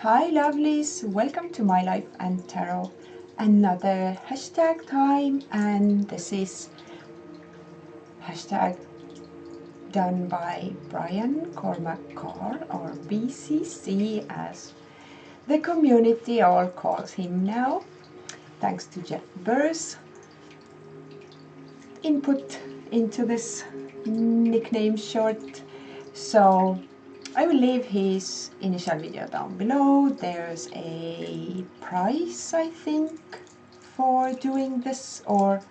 Hi lovelies, welcome to My Life and Tarot. Another hashtag time, and this is hashtag done by Cormack Carr, or BCC as the community all calls him now, thanks to Jeff Burr's input into this nickname short. So I will leave his initial video down below. There's a price, I think, for doing this, or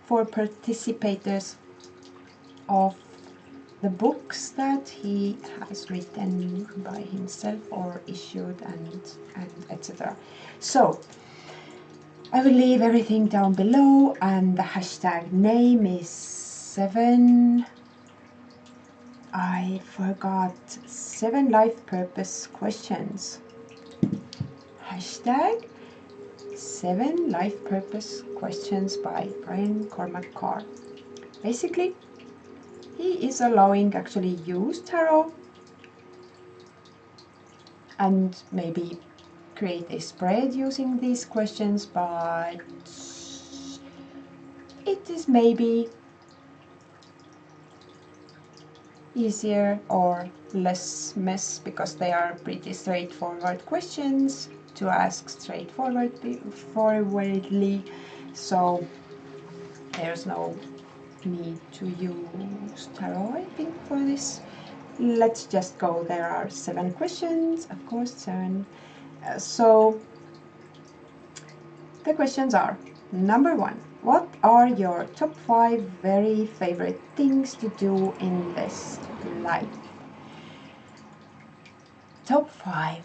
for participators of the books that he has written by himself or issued, and etc. So I will leave everything down below, and the hashtag name is 7 life purpose questions. Hashtag 7 life purpose questions by Cormack Carr. Basically, he is allowing actually use tarot and maybe create a spread using these questions, but it is maybe easier or less mess because they are pretty straightforward questions to ask straightforwardly, so there's no need to use tarot, I think, for this. Let's just go. There are 7 questions, of course, 7. So the questions are: number 1, what are your top 5 very favorite things to do in this life? Top 5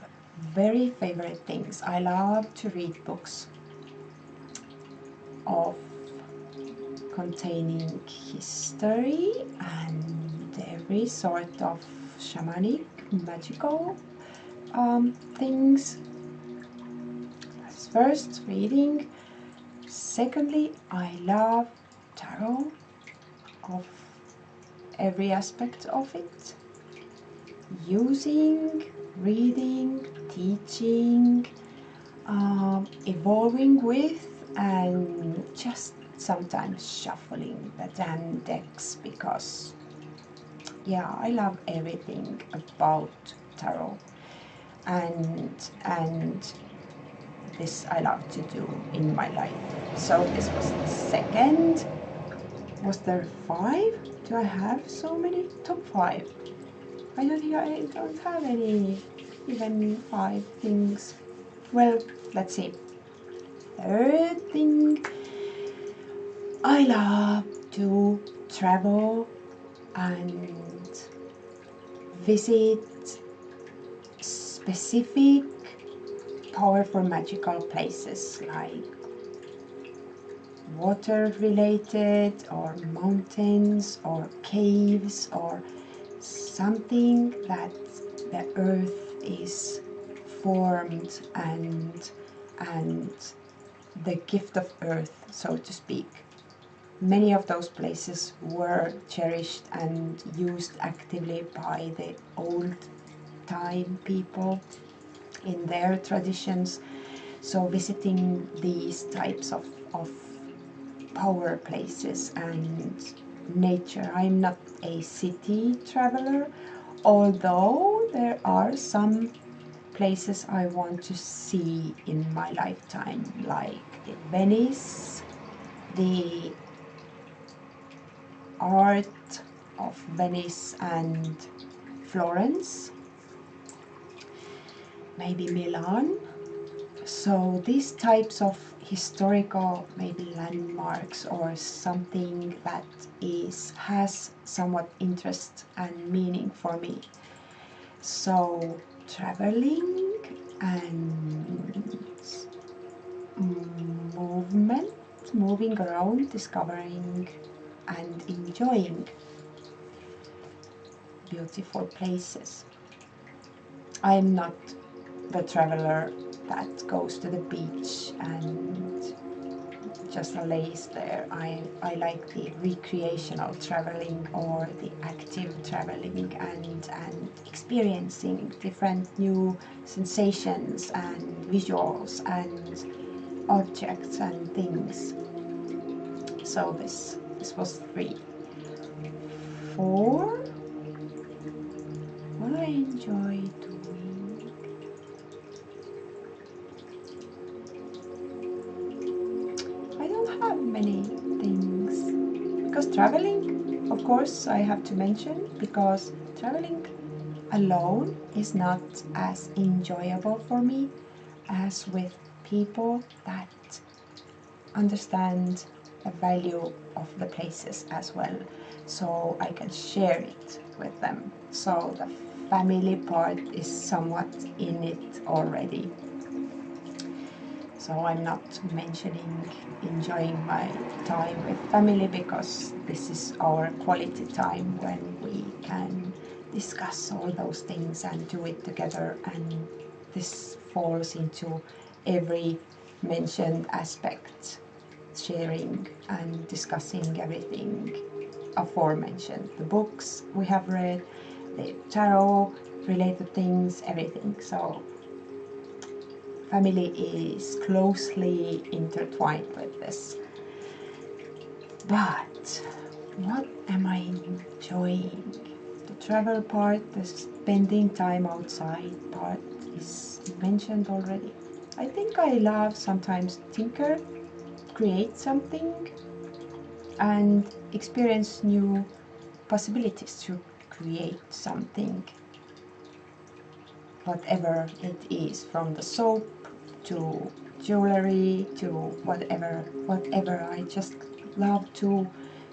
very favorite things. I love to read books of containing history and every sort of shamanic, magical things. That's first, reading. Secondly, I love tarot of every aspect of it. Using, reading, teaching, evolving with, and just sometimes shuffling the damn decks, because yeah, I love everything about tarot, and this I love to do in my life. So this was the second. Was there 5? Do I have so many? Top 5? I don't think I don't have any even 5 things. Well, let's see. Third thing, I love to travel and visit specific powerful magical places, like water related, or mountains, or caves, or something that the earth is formed, and the gift of earth, so to speak. Many of those places were cherished and used actively by the old time people in their traditions. So visiting these types of power places and nature. I'm not a city traveler, although there are some places I want to see in my lifetime, like Venice, the art of Venice, and Florence, maybe Milan. So these types of historical maybe landmarks, or something that has somewhat interest and meaning for me. So traveling and moving around, discovering and enjoying beautiful places. I am not the traveler that goes to the beach and just lays there. I like the recreational traveling or the active traveling and experiencing different new sensations and visuals and objects and things. So this was 3. 4. What I enjoy doing. I don't have many things because traveling, of course, I have to mention, because traveling alone is not as enjoyable for me as with people that understand the value of the places as well, so I can share it with them. So the family part is somewhat in it already. So I'm not mentioning enjoying my time with family, because this is our quality time when we can discuss all those things and do it together, and this falls into every mentioned aspect, sharing and discussing everything aforementioned. The books we have read, the tarot related things, everything. So family is closely intertwined with this. But what am I enjoying? The travel part, the spending time outside part is mentioned already. I think I love sometimes tinker, create something, and experience new possibilities to create something, whatever it is, from the soap to jewelry to whatever. I just love to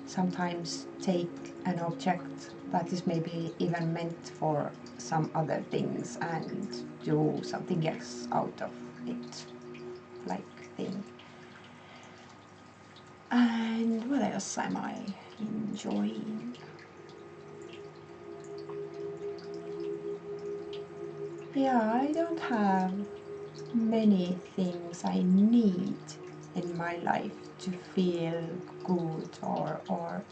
sometimes take an object that is maybe even meant for some other things and do something else out of it, like thing. And what else am I enjoying? Yeah, I don't have many things I need in my life to feel good or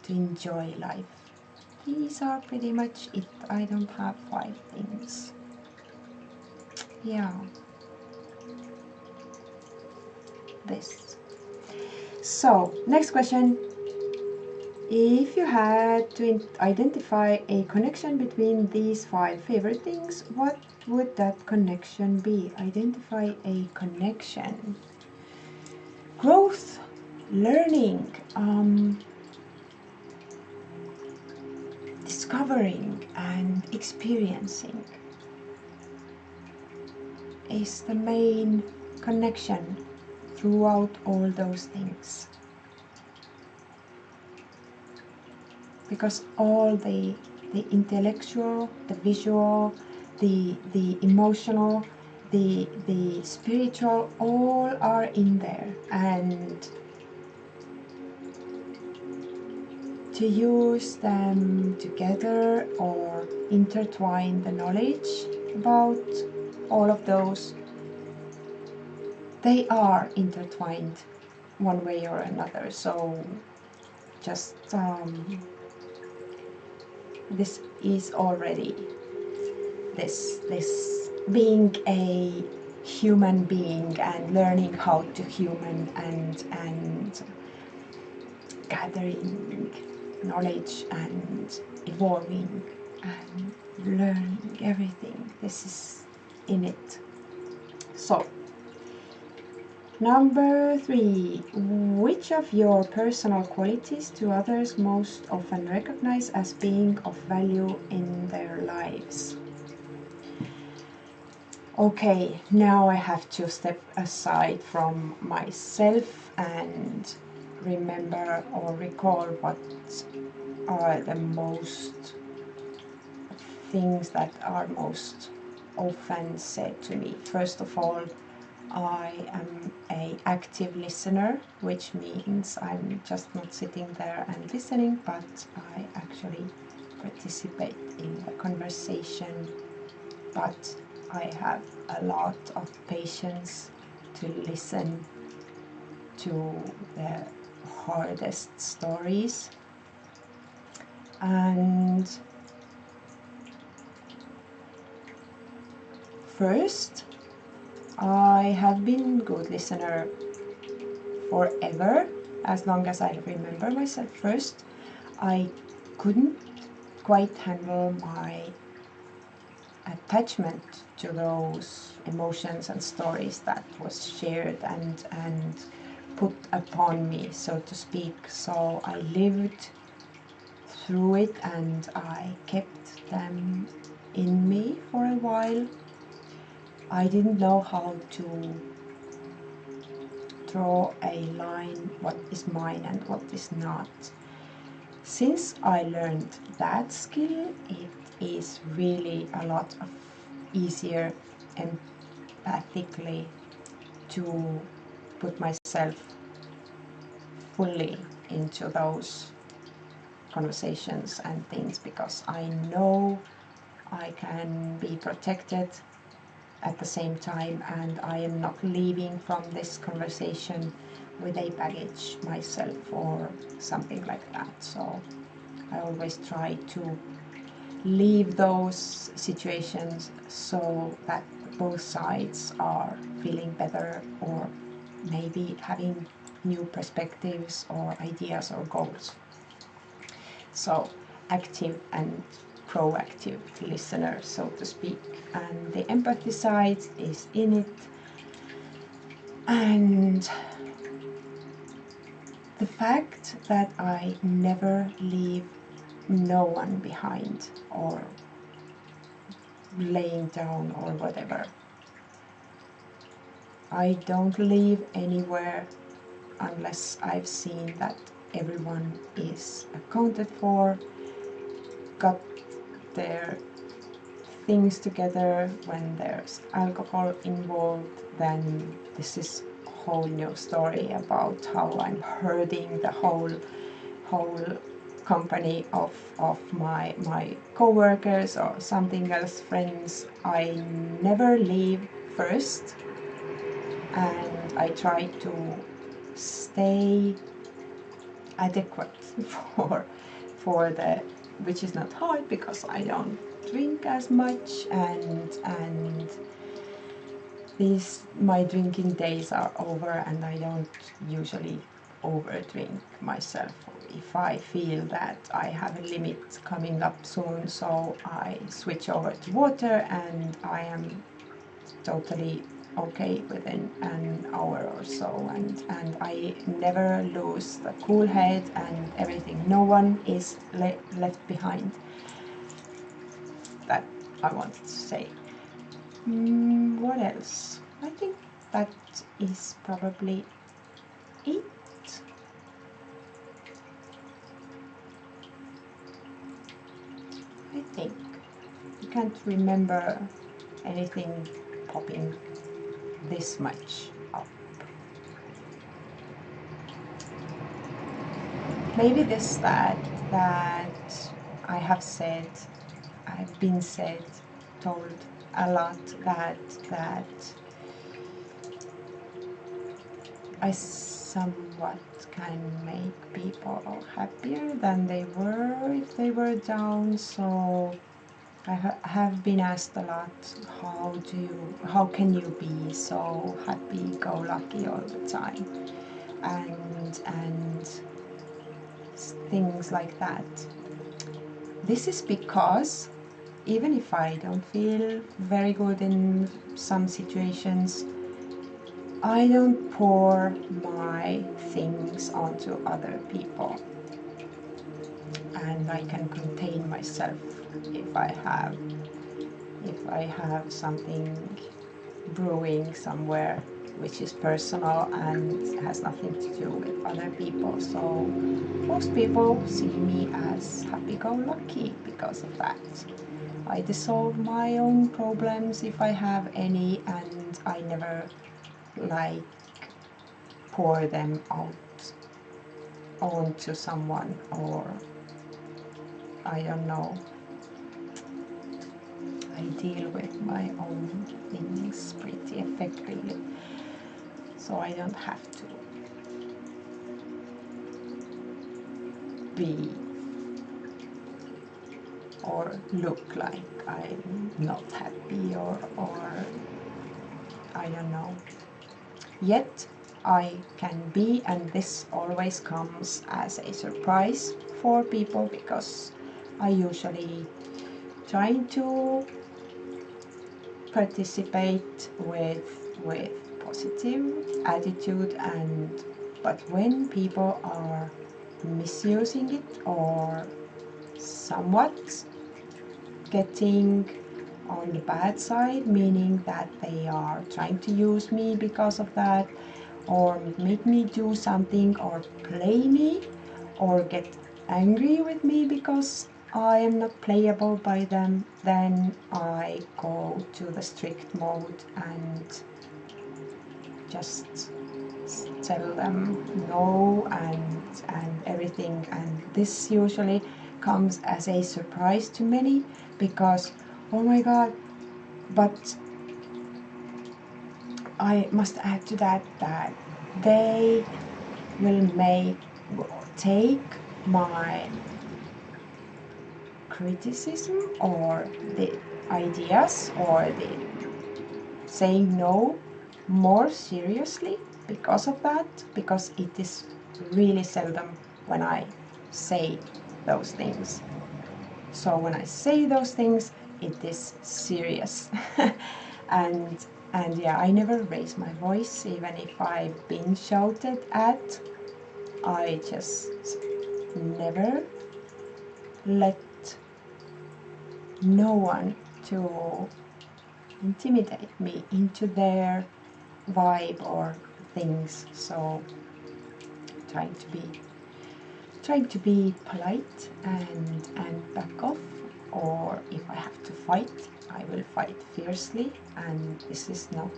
to enjoy life. These are pretty much it. I don't have 5 things. Yeah. This. So, next question. If you had to identify a connection between these 5 favorite things, what would that connection be? Identify a connection. Growth, learning, discovering and experiencing is the main connection throughout all those things. Because all the intellectual, the visual, the emotional, the spiritual, all are in there, and to use them together or intertwine the knowledge about all of those, they are intertwined one way or another. So just this is already this being a human being and learning how to human and gathering knowledge and evolving and learning everything. This is in it. So, number 3. Which of your personal qualities do others most often recognize as being of value in their lives? Okay, now I have to step aside from myself and remember or recall what are the most things that are most often said to me. First of all, I am an active listener, which means I'm just not sitting there and listening, but I actually participate in the conversation. But I have a lot of patience to listen to the hardest stories. And first, I have been good listener forever, as long as I remember myself. First, I couldn't quite handle my attachment to those emotions and stories that was shared and put upon me, so to speak. So I lived through it and I kept them in me for a while. I didn't know how to draw a line, what is mine and what is not. Since I learned that skill, it is really a lot of easier empathically to put myself fully into those conversations and things, because I know I can be protected at the same time, and I am not leaving from this conversation with a baggage myself or something like that. So I always try to leave those situations so that both sides are feeling better, or maybe having new perspectives or ideas or goals. So active and proactive listener, so to speak. And the empathy side is in it. And the fact that I never leave no one behind or laying down or whatever. I don't leave anywhere unless I've seen that everyone is accounted for, got their things together. When there's alcohol involved, then this is a whole new story about how I'm hurting the whole company of my co-workers or something else, friends. I never leave first, and I try to stay adequate for the, which is not hard because I don't drink as much, and these my drinking days are over, and I don't usually overdrink myself if I feel that I have a limit coming up soon. So I switch over to water, and I am totally okay within an hour or so, and I never lose the cool head and everything. No one is left behind. That I wanted to say. What else? I think that is probably it. I think I can't remember anything popping this much up. Maybe this, that I have said, I've been said, told a lot that I somewhat can make people happier than they were if they were down. So I have been asked a lot, how can you be so happy-go-lucky all the time, and things like that. This is because even if I don't feel very good in some situations, I don't pour my things onto other people, and I can contain myself if I have something brewing somewhere which is personal and has nothing to do with other people. So most people see me as happy-go-lucky because of that. I dissolve my own problems if I have any, and I never like pour them out onto someone, or I don't know. I deal with my own things pretty effectively, so I don't have to. be or look like I'm not happy or I don't know. Yet I can be, and this always comes as a surprise for people because I usually try to participate with positive attitude, and but when people are misusing it or somewhat getting on the bad side, meaning that they are trying to use me because of that, or make me do something, or play me, or get angry with me because I am not playable by them, then I go to the strict mode and just tell them no and everything. And this usually comes as a surprise to many because, oh my god, but I must add to that that they will take my criticism or the ideas or the saying no more seriously because of that, because it is really seldom when I say those things. So when I say those things, it is serious. and yeah, I never raise my voice, even if I've been shouted at. I just never let no one to intimidate me into their vibe or things. So trying to be polite and back off, or if I have to fight, I will fight fiercely. And this is not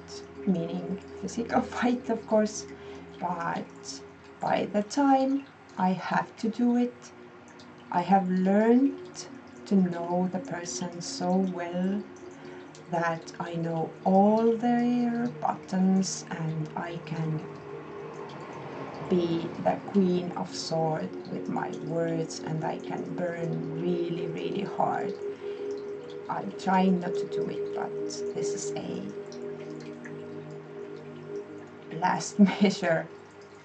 meaning physical fight, of course, but by the time I have to do it, I have learned to know the person so well that I know all their buttons, and I can be the queen of swords with my words, and I can burn really, really hard. I'm trying not to do it, but this is a last measure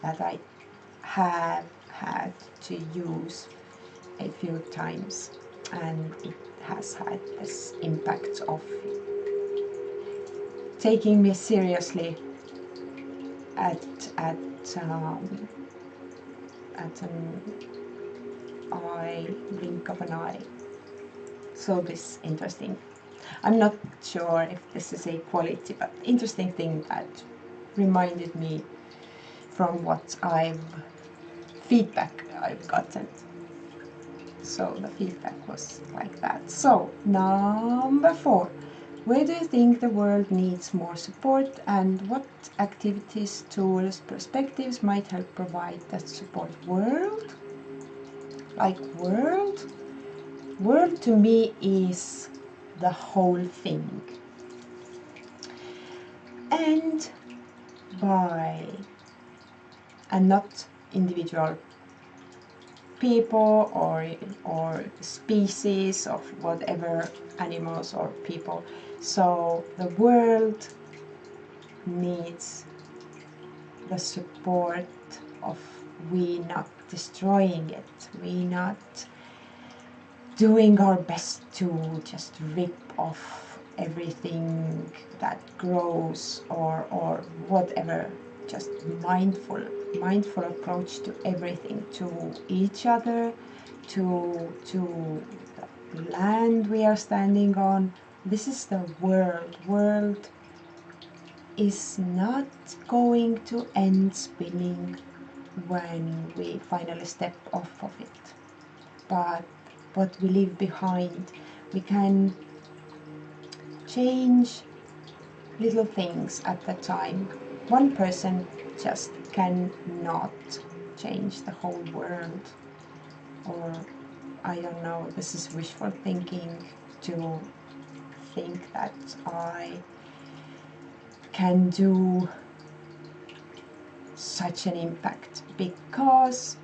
that I have had to use a few times, and it has had this impact of taking me seriously at an blink of an eye. So this interesting. I'm not sure if this is a quality, but interesting thing that reminded me from what feedback I've gotten. So the feedback was like that. So number 4. Where do you think the world needs more support, and what activities, tools, perspectives might help provide that support? World? Like world? World to me is the whole thing. And not individual people or species of whatever, animals or people. So the world needs the support of we not destroying it, we not doing our best to just rip off everything that grows or whatever. Just mindful approach to everything, to each other, to the land we are standing on. This is the world is not going to end spinning when we finally step off of it, but what we leave behind, we can change little things at the time. One person just cannot change the whole world, or I don't know, this is wishful thinking to think that I can do such an impact, because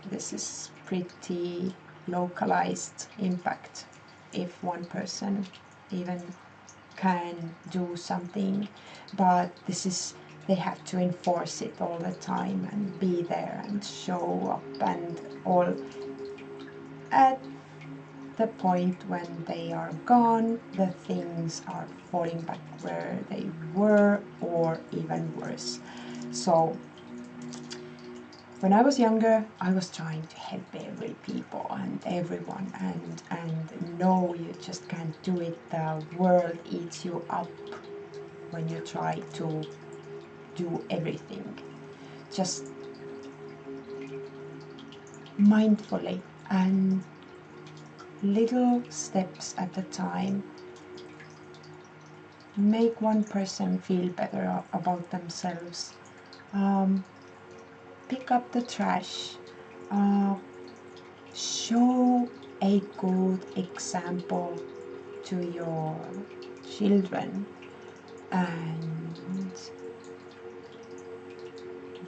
this is pretty localized impact. If one person even can do something, but this is, they have to enforce it all the time and be there and show up and all. At the point when they are gone, the things are falling back where they were, or even worse. So when I was younger, I was trying to help every people and everyone, and no, you just can't do it. The world eats you up when you try to do everything. Just mindfully and little steps at a time. Make one person feel better about themselves. Pick up the trash. Show a good example to your children, and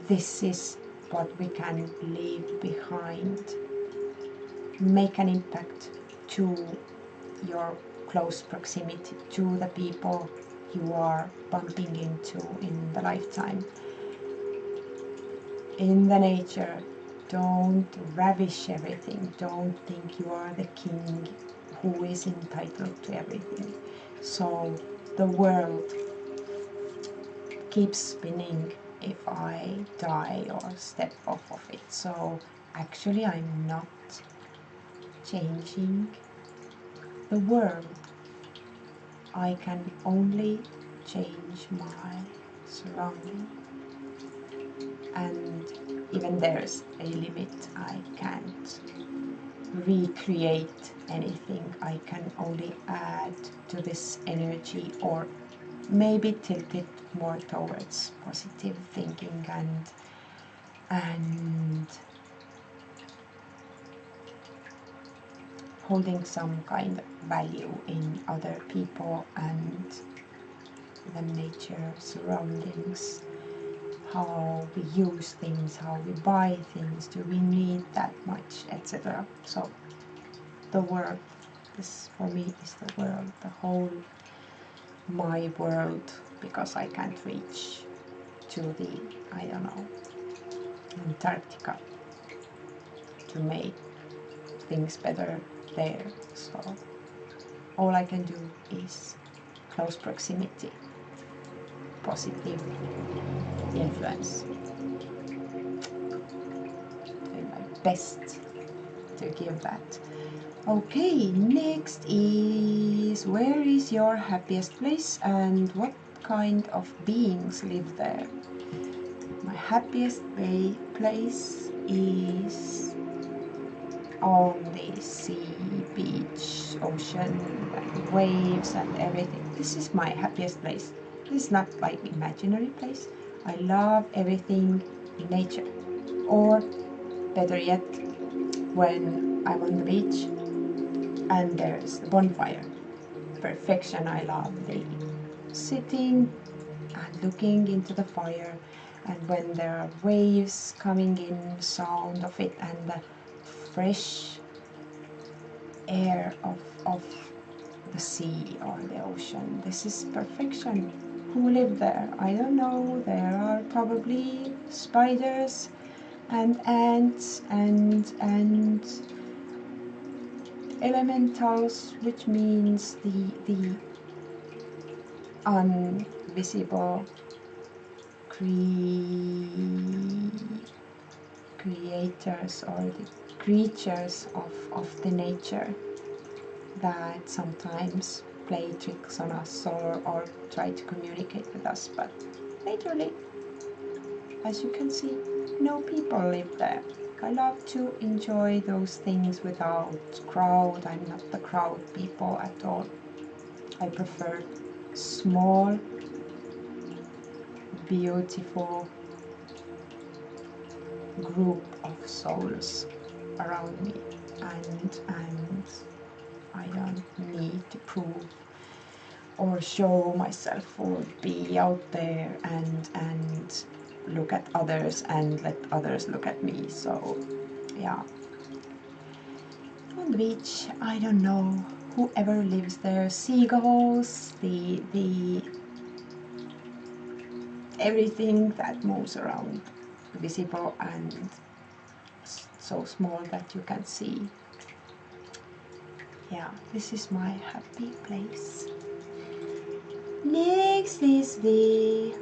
this is what we can leave behind. Make an impact to your close proximity, to the people you are bumping into in the lifetime. In the nature, don't ravish everything. Don't think you are the king who is entitled to everything. So the world keeps spinning if I die or step off of it. So actually I'm not changing the world. I can only change my surrounding. And even there's a limit. I can't recreate anything. I can only add to this energy, or maybe tilt it more towards positive thinking and holding some kind of value in other people and the nature surroundings. How we use things, how we buy things, do we need that much, etc. So the world, this for me is the world, the whole my world, because I can't reach to the, I don't know, Antarctica to make things better there. So all I can do is close proximity, positive influence. Doing my best to give that. Okay, next is, where is your happiest place and what kind of beings live there? My happiest place is on the sea, beach, ocean, and waves and everything. This is my happiest place. This is not like imaginary place. I love everything in nature. Or better yet, when I'm on the beach and there's the bonfire. Perfection. I love the sitting and looking into the fire, and when there are waves coming in, sound of it, and the fresh air of the sea or the ocean. This is perfection. Who lived there? I don't know. There are probably spiders and ants and elementals, which means the invisible creators or the creatures of the nature that sometimes play tricks on us or try to communicate with us, but majorly, as you can see, no people live there. I love to enjoy those things without crowd. I'm not the crowd people at all. I prefer small, beautiful group of souls around me, and I don't need to prove or show myself or be out there and look at others and let others look at me. So yeah. On the beach, I don't know whoever lives there, seagulls, the everything that moves around, visible and so small that you can see. Yeah, this is my happy place. Next is the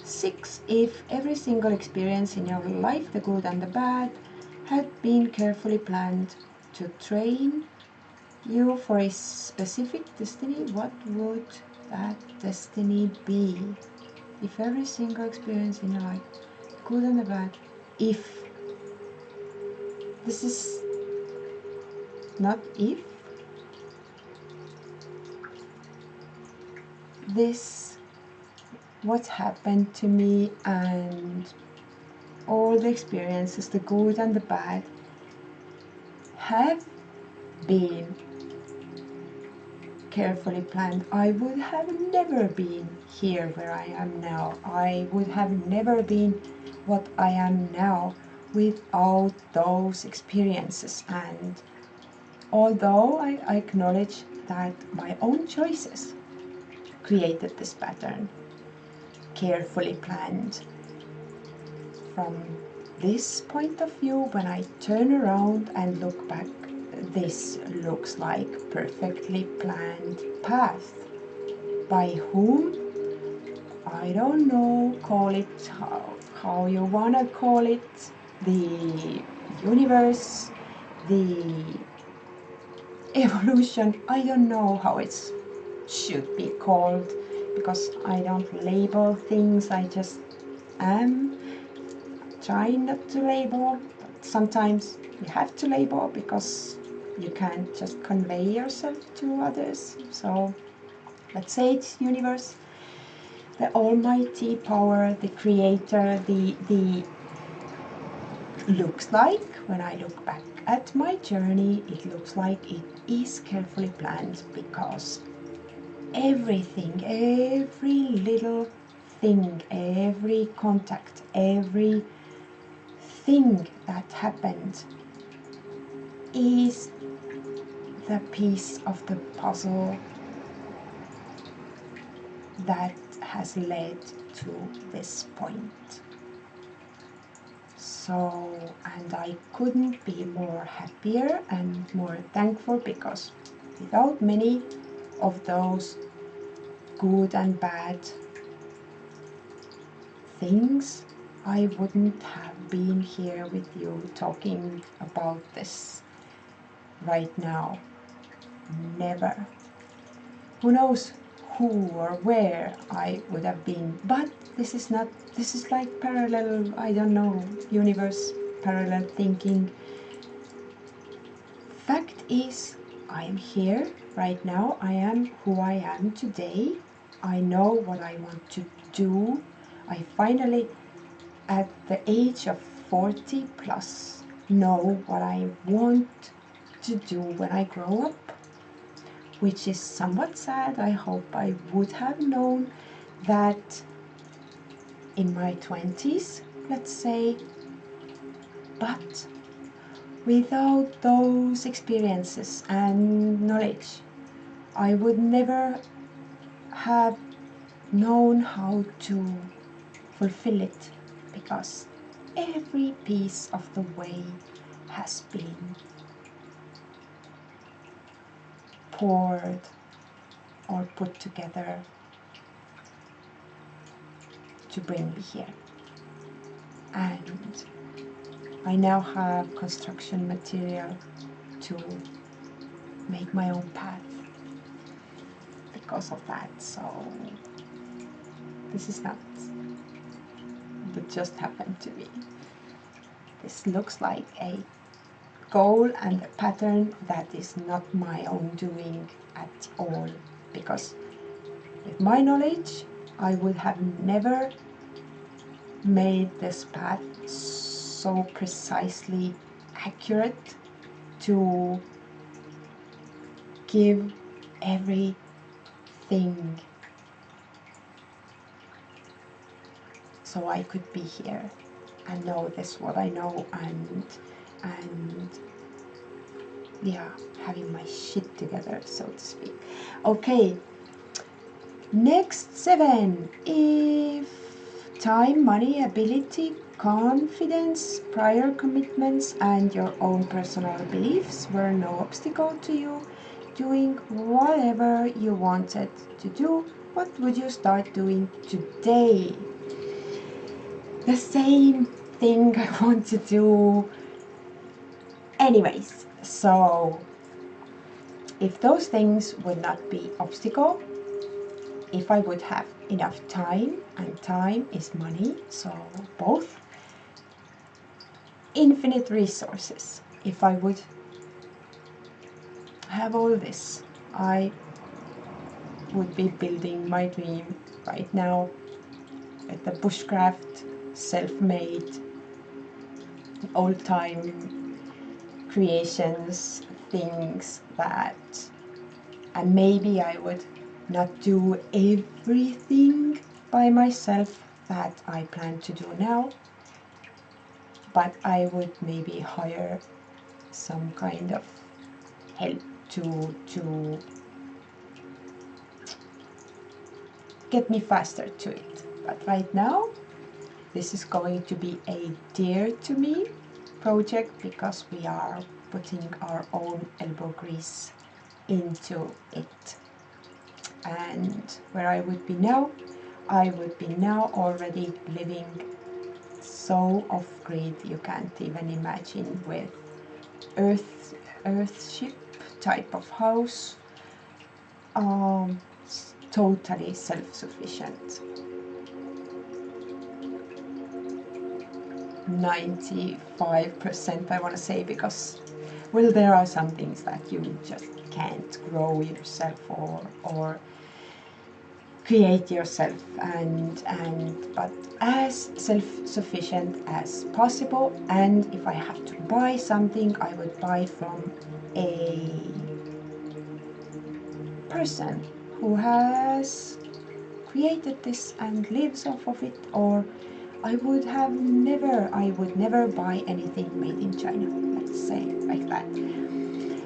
6. If every single experience in your life, the good and the bad, had been carefully planned to train you for a specific destiny, what would that destiny be? If every single experience in your life, good and the bad, if, this is not if, this, what happened to me and all the experiences, the good and the bad, have been carefully planned, I would have never been here where I am now. I would have never been what I am now without those experiences. And although I acknowledge that my own choices created this pattern, carefully planned, from this point of view, when I turn around and look back, this looks like perfectly planned path. By whom? I don't know, call it how you wanna call it, the universe, the evolution, I don't know how it should be called, because I don't label things, I just am trying not to label, but sometimes you have to label because you can't just convey yourself to others. So let's say it's universe, the almighty power, the creator, the looks like, when I look back at my journey, it looks like it is carefully planned, because everything, every little thing, every contact, every thing that happened is the piece of the puzzle that has led to this point. So, and I couldn't be more happier and more thankful, because without many of those good and bad things, I wouldn't have been here with you talking about this right now. Never. Who knows who or where I would have been, but this is not, this is like parallel, I don't know, universe, parallel thinking. Fact is, I am here right now, I am who I am today, I know what I want to do. I finally, at the age of 40 plus, know what I want to do when I grow up, which is somewhat sad. I hope I would have known that in my 20s, let's say, but without those experiences and knowledge, I would never have known how to fulfill it, because every piece of the way has been poured or put together to bring me here. And I now have construction material to make my own path because of that. So this is not that just happened to me. This looks like a goal and a pattern that is not my own doing at all, because with my knowledge I would have never made this path so precisely accurate to give everything so I could be here and know this what I know, and yeah, having my shit together, so to speak. Okay, next 7. If time, money, ability, confidence, prior commitments, and your own personal beliefs were no obstacle to you doing whatever you wanted to do, what would you start doing today? The same thing I want to do anyways. So if those things would not be obstacle, if I would have enough time, and time is money, so both, infinite resources, if I would have all this, I would be building my dream right now at the bushcraft, self-made, old-time creations, things that, and maybe I would not do everything by myself that I plan to do now, but I would maybe hire some kind of help to get me faster to it. But right now, this is going to be a dear to me project, because we are putting our own elbow grease into it. And where I would be now, I would be now already living so off-grid you can't even imagine, with earthship type of house, totally self-sufficient. 95% I want to say, because well, there are some things that you just can't grow yourself or create yourself, but as self-sufficient as possible. And if I have to buy something, I would buy from a person who has created this and lives off of it, or I would never buy anything made in China, let's say like that.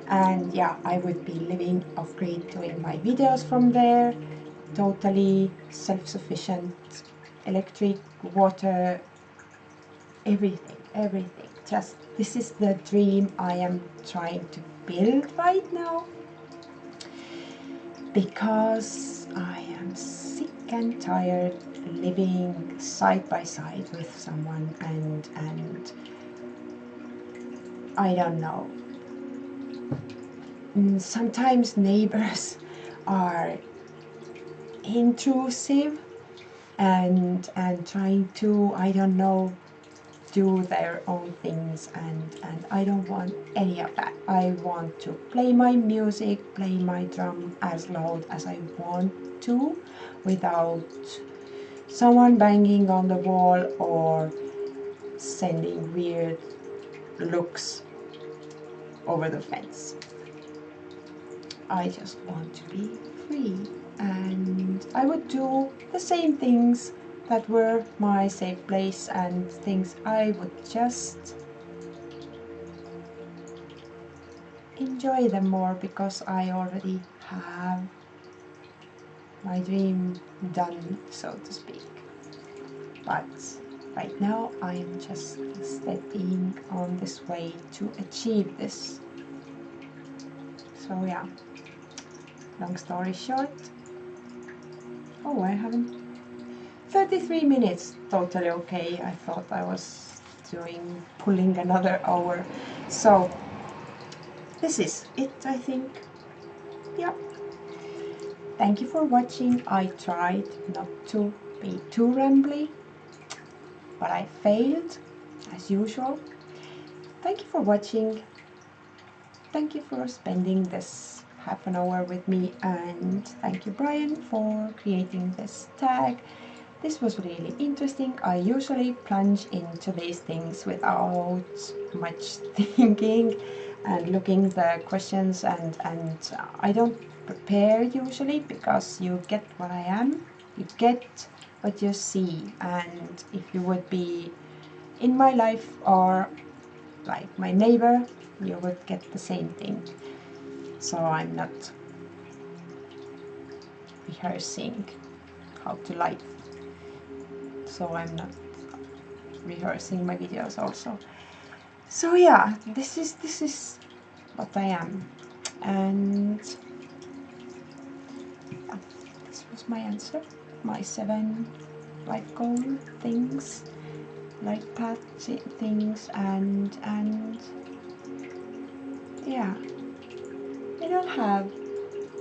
And yeah, I would be living off-grid, doing my videos from there, totally self-sufficient, electric, water, everything. Just, this is the dream I am trying to build right now, because I am sick and tired living side by side with someone, and I don't know. Sometimes neighbors are intrusive and trying to, I don't know, do their own things, and I don't want any of that. I want to play my music, play my drum as loud as I want to, without someone banging on the wall or sending weird looks over the fence. I just want to be free, and I would do the same things that were my safe place, and things I would just enjoy them more, because I already have my dream done, so to speak. But right now I'm just stepping on this way to achieve this. So yeah, long story short, oh, I haven't 33 minutes, totally okay. I thought I was pulling another hour. So this is it, I think. Yeah. Thank you for watching. I tried not to be too rambly, but I failed, as usual. Thank you for watching. Thank you for spending this half an hour with me, and thank you, Brian, for creating this tag. This was really interesting. I usually plunge into these things without much thinking and looking the questions, and I don't prepare usually, because you get what I am, you get what you see, and if you would be in my life or like my neighbor, you would get the same thing. So I'm not rehearsing how to live. So I'm not rehearsing my videos also. So yeah, this is what I am, and yeah, this was my answer. My 7 life goal things, life path things, and yeah, I don't have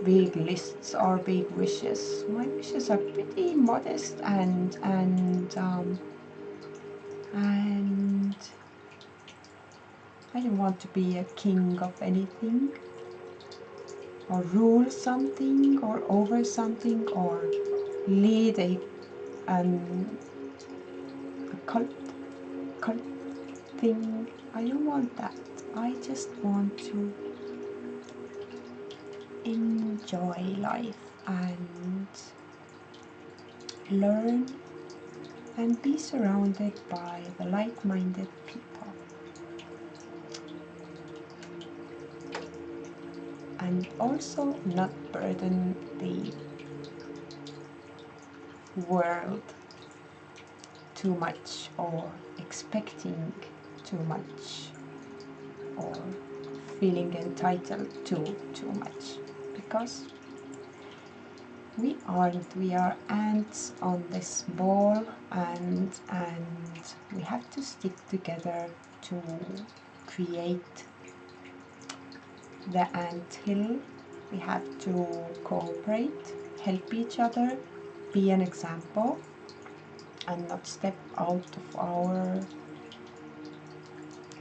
big lists or big wishes. My wishes are pretty modest and I don't want to be a king of anything, or rule something, or over something, or lead a cult thing. I don't want that. I just want to enjoy life and learn and be surrounded by the like-minded people, and also not burden the world too much, or expecting too much, or feeling entitled to too much, because we aren't. We are ants on this ball, and we have to stick together to create the ant hill. We have to cooperate, help each other, be an example, and not step out of our,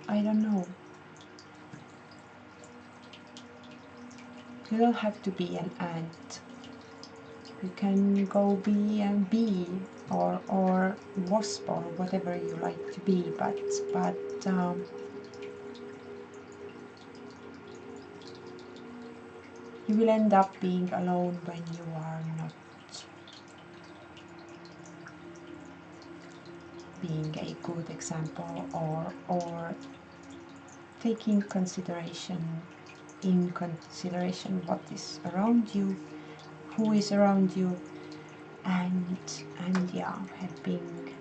I don't know. You don't have to be an ant. You can go be a bee or wasp or whatever you like to be, but you will end up being alone when you are not being a good example, or taking in consideration what is around you, who is around you, and yeah, helping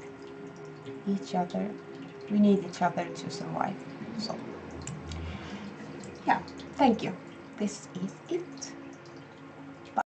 each other. We need each other to survive. So yeah, thank you. This is it.